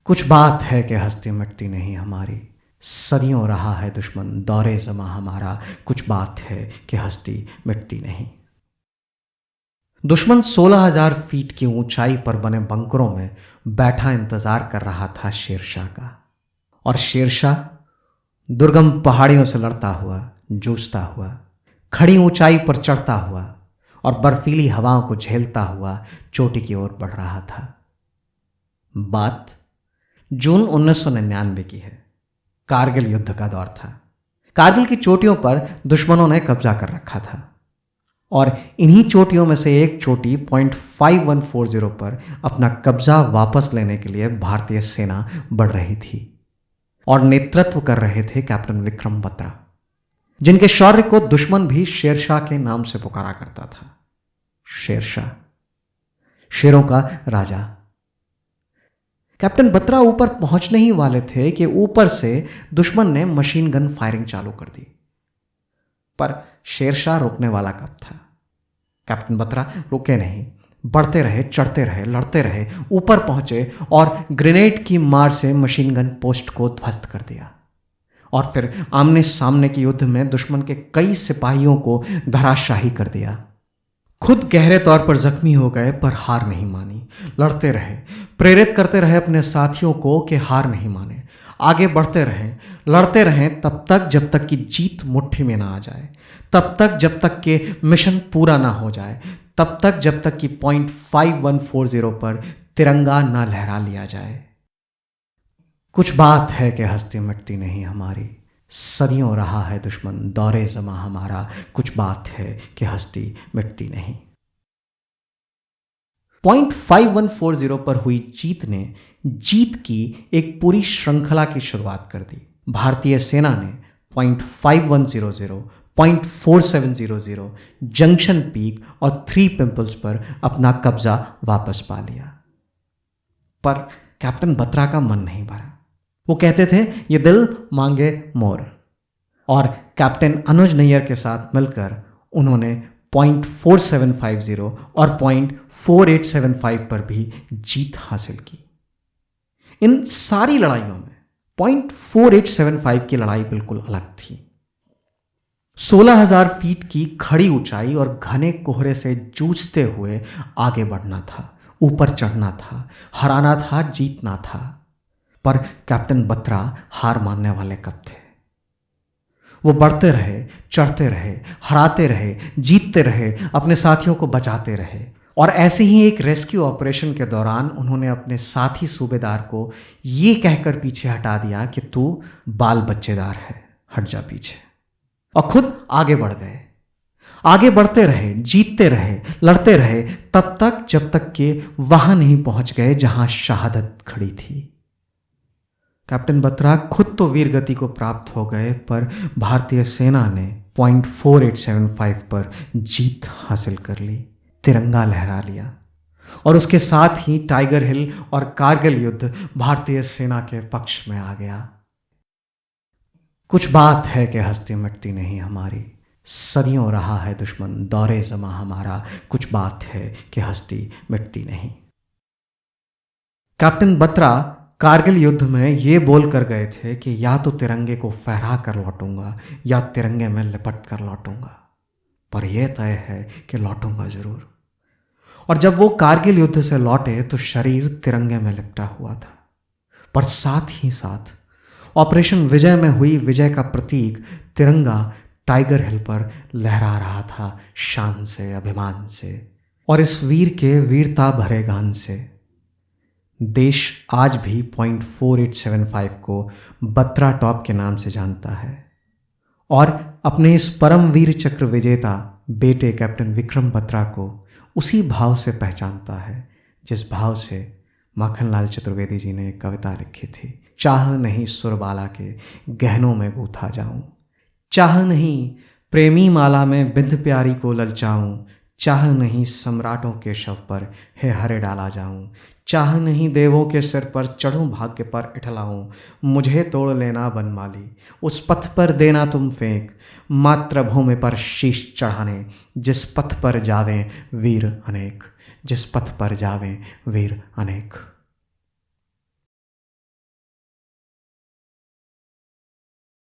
कुछ बात है कि हस्ती मिटती नहीं हमारी, सदियों रहा है दुश्मन दौरे ज़मा हमारा। कुछ बात है कि हस्ती मिटती नहीं। दुश्मन 16,000 फीट की ऊंचाई पर बने बंकरों में बैठा इंतजार कर रहा था शेरशाह का। और शेरशाह दुर्गम पहाड़ियों से लड़ता हुआ, जूझता हुआ, खड़ी ऊंचाई पर चढ़ता हुआ और बर्फीली हवाओं को झेलता हुआ चोटी की ओर बढ़ रहा था। बात जून 1999 की है। कारगिल युद्ध का दौर था। कारगिल की चोटियों पर दुश्मनों ने कब्जा कर रखा था और इन्हीं चोटियों में से एक चोटी .5140 पर अपना कब्जा वापस लेने के लिए भारतीय सेना बढ़ रही थी और नेतृत्व कर रहे थे कैप्टन विक्रम बत्रा, जिनके शौर्य को दुश्मन भी शेरशाह के नाम से पुकारा करता था। शेरशाह, शेरों का राजा। कैप्टन बत्रा ऊपर पहुंचने ही वाले थे कि ऊपर से दुश्मन ने मशीन गन फायरिंग चालू कर दी। पर शेरशाह रुकने वाला कब था? कैप्टन बत्रा रुके नहीं, बढ़ते रहे, चढ़ते रहे, लड़ते रहे, ऊपर पहुंचे और ग्रेनेड की मार से मशीन गन पोस्ट को ध्वस्त कर दिया। और फिर आमने सामने के युद्ध में दुश्मन के कई सिपाहियों को धराशाही कर दिया। खुद गहरे तौर पर जख्मी हो गए पर हार नहीं मानी, लड़ते रहे, प्रेरित करते रहे अपने साथियों को कि हार नहीं माने, आगे बढ़ते रहें, लड़ते रहें तब तक जब तक कि जीत मुट्ठी में ना आ जाए, तब तक जब तक कि मिशन पूरा ना हो जाए, तब तक जब तक कि .5140 पर तिरंगा ना लहरा लिया जाए। कुछ बात है कि हस्ती मिटती नहीं हमारी, सदियों रहा है दुश्मन दौरे ज़मा हमारा। कुछ बात है कि हस्ती मिटती नहीं। .5140 पर हुई जीत ने जीत की एक पूरी श्रृंखला की शुरुआत कर दी। भारतीय सेना ने .5100, .4700, जंक्शन पीक और 3 पिंपल्स पर अपना कब्जा वापस पा लिया। पर कैप्टन बत्रा का मन नहीं भरा। वो कहते थे ये दिल मांगे मोर। और कैप्टन अनुज नैयर के साथ मिलकर उन्होंने .4750 और .4875 पर भी जीत हासिल की। इन सारी लड़ाइयों में .4875 की लड़ाई बिल्कुल अलग थी। 16,000 फीट की खड़ी ऊंचाई और घने कोहरे से जूझते हुए आगे बढ़ना था, ऊपर चढ़ना था, हराना था, जीतना था। पर कैप्टन बत्रा हार मानने वाले कब थे? वो बढ़ते रहे, चढ़ते रहे, हराते रहे, जीतते रहे, अपने साथियों को बचाते रहे। और ऐसे ही एक रेस्क्यू ऑपरेशन के दौरान उन्होंने अपने साथी सूबेदार को ये कहकर पीछे हटा दिया कि तू बाल बच्चेदार है, हट जा पीछे, और खुद आगे बढ़ गए। आगे बढ़ते रहे, जीतते रहे, लड़ते रहे, तब तक जब तक कि वहां नहीं पहुंच गए जहां शहादत खड़ी थी। कैप्टन बत्रा खुद तो वीर गति को प्राप्त हो गए, पर भारतीय सेना ने .4875 पर जीत हासिल कर ली, तिरंगा लहरा लिया। और उसके साथ ही टाइगर हिल और कारगिल युद्ध भारतीय सेना के पक्ष में आ गया। कुछ बात है कि हस्ती मिटती नहीं हमारी, सदियों रहा है दुश्मन दौरे ज़मा हमारा। कुछ बात है कि हस्ती मिटती नहीं। कैप्टन बत्रा कारगिल युद्ध में ये बोल कर गए थे कि या तो तिरंगे को फहरा कर लौटूंगा या तिरंगे में लिपट कर लौटूंगा, पर यह तय है कि लौटूंगा जरूर। और जब वो कारगिल युद्ध से लौटे तो शरीर तिरंगे में लिपटा हुआ था, पर साथ ही साथ ऑपरेशन विजय में हुई विजय का प्रतीक तिरंगा टाइगर हिल पर लहरा रहा था, शान से, अभिमान से और इस वीर के वीरता भरे गान से। देश आज भी .4875 को बत्रा टॉप के नाम से जानता है और अपने इस परम वीर चक्र विजेता बेटे कैप्टन विक्रम बत्रा को उसी भाव से पहचानता है जिस भाव से माखनलाल चतुर्वेदी जी ने एक कविता लिखी थी। चाह नहीं सुरबाला के गहनों में गूथा जाऊं, चाह नहीं प्रेमी माला में बिंद प्यारी को ललचाऊं, चाह नहीं सम्राटों के शव पर हे हरे डाला जाऊं, चाह नहीं देवों के सिर पर चढ़ूं भाग्य पर इठलाऊं, मुझे तोड़ लेना बनमाली उस पथ पर देना तुम फेंक, मातृभूमि पर शीश चढ़ाने जिस पथ पर जावें वीर अनेक, जिस पथ पर जावें वीर अनेक।